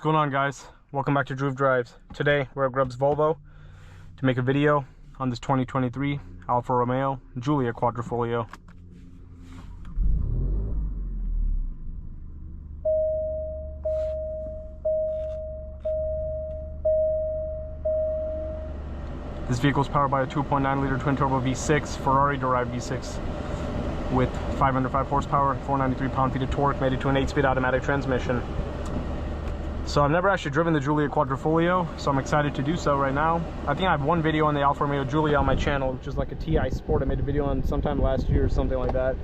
going on, guys? Welcome back to Groove Drives. Today we're at Grubb's Volvo to make a video on this 2023 Alfa Romeo Giulia Quadrifoglio. This vehicle is powered by a 2.9 liter twin turbo V6 Ferrari derived V6 with 505 horsepower, 493 pound-feet of torque, made it to an 8-speed automatic transmission. So I've never actually driven the Giulia Quadrifoglio, so I'm excited to do so right now. I think I have one video on the Alfa Romeo Giulia on my channel, which is like a TI Sport. I made a video on sometime last year or something like that.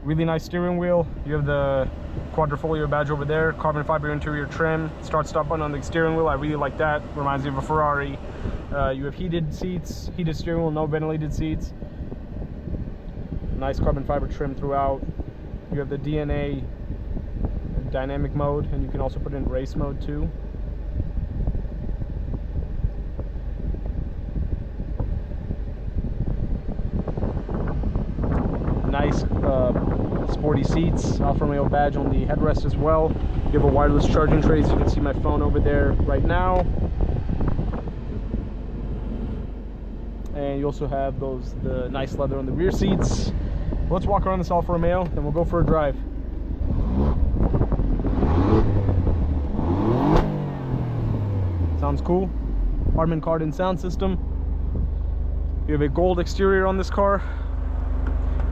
Really nice steering wheel. You have the Quadrifoglio badge over there, carbon fiber interior trim, start-stop button on the steering wheel. I really like that. Reminds me of a Ferrari. You have heated seats, heated steering wheel, no ventilated seats. Nice carbon fiber trim throughout. You have the DNA dynamic mode, and you can also put it in race mode too. Nice sporty seats, Alfa Romeo badge on the headrest as well. You have a wireless charging tray, so you can see my phone over there right now. And you also have the nice leather on the rear seats. Let's walk around this Alfa Romeo, then we'll go for a drive. Sounds cool. Harman Kardon sound system. You have a gold exterior on this car.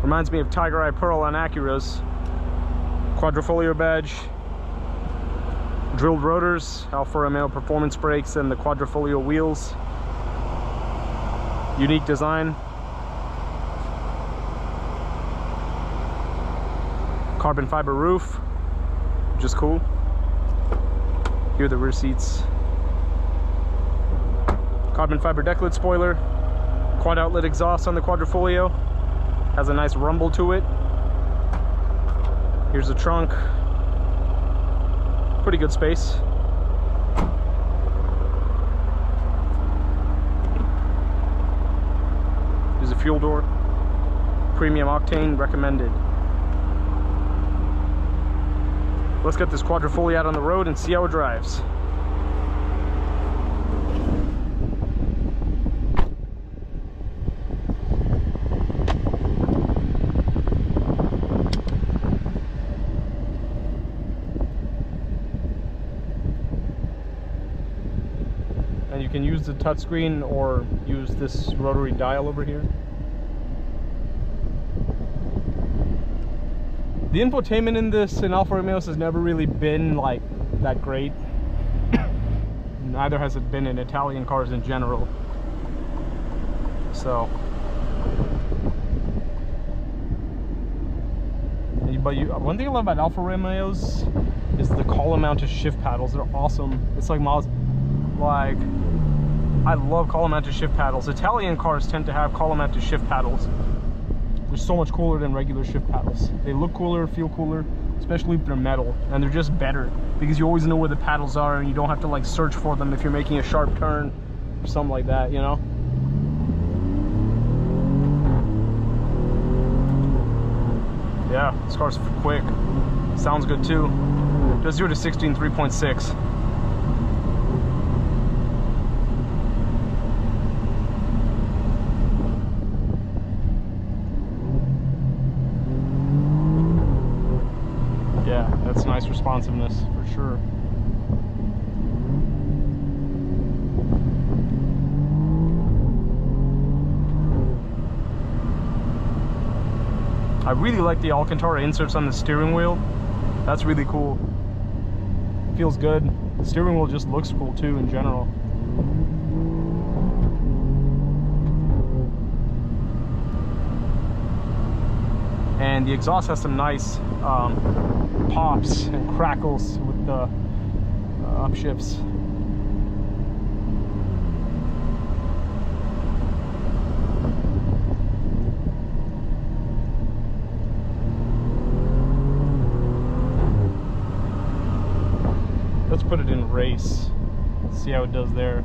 Reminds me of Tiger Eye Pearl on Acuras. Quadrifoglio badge. Drilled rotors, Alfa Romeo performance brakes, and the Quadrifoglio wheels. Unique design. Carbon fiber roof, which is cool. Here are the rear seats. Carbon fiber deck lid spoiler. Quad outlet exhaust on the Quadrifoglio. Has a nice rumble to it. Here's the trunk. Pretty good space. There's a fuel door. Premium octane recommended. Let's get this Quadrifoglio out on the road and see how it drives. And you can use the touchscreen or use this rotary dial over here. The infotainment in Alfa Romeos has never really been like that great. Neither has it been in Italian cars in general. So, one thing I love about Alfa Romeos is the column-mounted shift paddles. They're awesome. It's like I love column-mounted shift paddles. Italian cars tend to have column-mounted shift paddles. They're so much cooler than regular shift paddles. They look cooler, feel cooler, especially if they're metal, and they're just better because you always know where the paddles are and you don't have to like search for them if you're making a sharp turn or something like that, you know? Yeah, this car's quick. Sounds good too. Does 0 to 60 in 3.6. Yeah, that's nice responsiveness for sure. I really like the Alcantara inserts on the steering wheel. That's really cool. Feels good. The steering wheel just looks cool too in general. And the exhaust has some nice pops and crackles with the upshifts. Let's put it in race, see how it does there.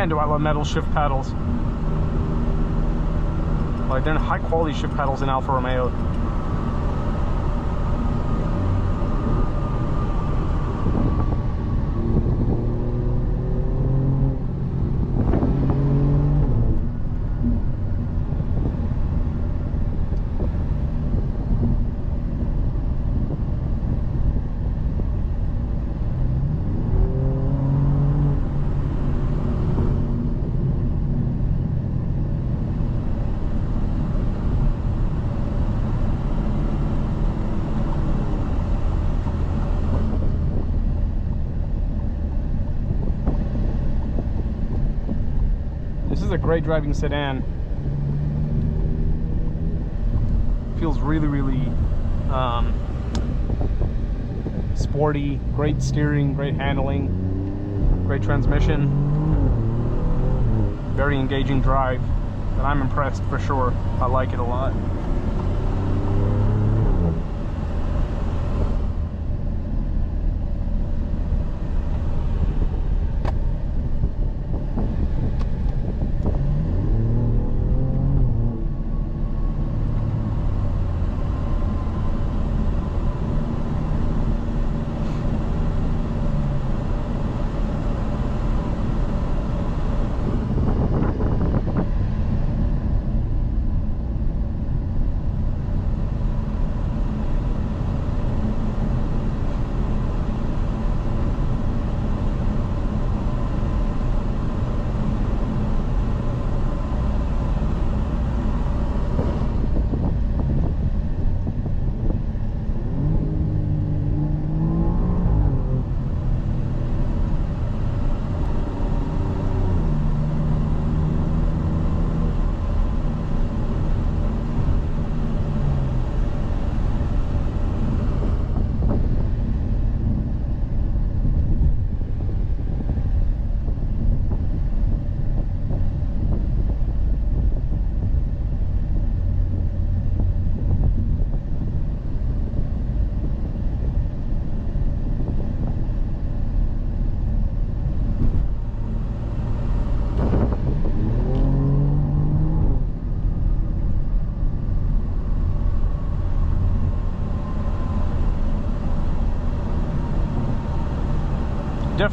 Man, do I love metal shift paddles. Like, they're high quality shift paddles in Alfa Romeo. This is a great driving sedan. Feels really, really sporty. Great steering, great handling, great transmission. Very engaging drive, and I'm impressed for sure. I like it a lot.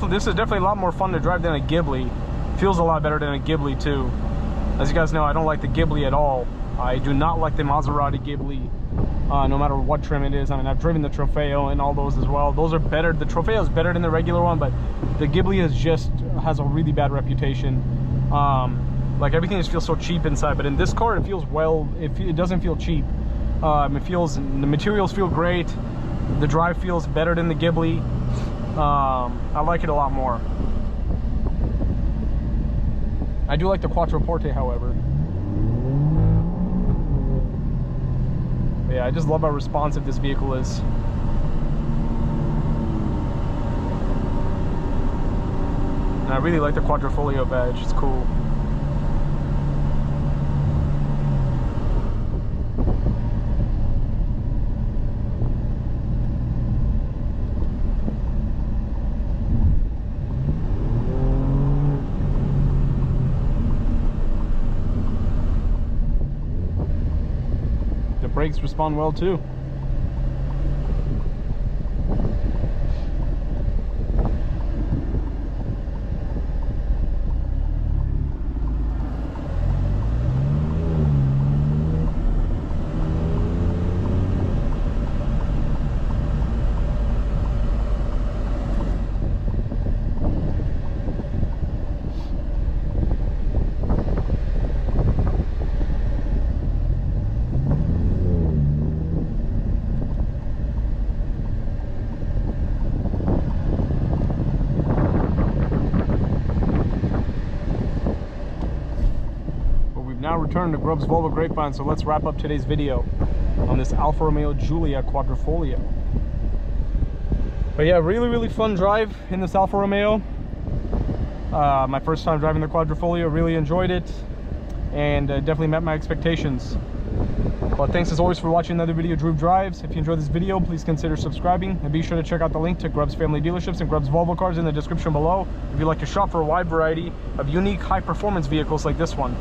This is definitely a lot more fun to drive than a Ghibli. Feels a lot better than a Ghibli too. As you guys know, I don't like the Ghibli at all. I do not like the Maserati Ghibli, no matter what trim it is. I mean, I've driven the Trofeo and all those as well. Those are better. The Trofeo is better than the regular one, but the Ghibli has a really bad reputation. Like, everything just feels so cheap inside, but in this car it feels it doesn't feel cheap. The materials feel great. The drive feels better than the Ghibli. I like it a lot more. I do like the Quattroporte, however. But yeah, I just love how responsive this vehicle is. And I really like the Quadrifoglio badge. It's cool. Brakes respond well too. Now return to Grubb's Volvo Grapevine, so let's wrap up today's video on this Alfa Romeo Giulia Quadrifoglio. But yeah, really fun drive in this Alfa Romeo. My first time driving the Quadrifoglio, really enjoyed it, and definitely met my expectations. But thanks as always for watching another video of Groove Drives. If you enjoyed this video, please consider subscribing, and be sure to check out the link to Grubbs Family Dealerships and Grubbs Volvo Cars in the description below if you'd like to shop for a wide variety of unique high performance vehicles like this one.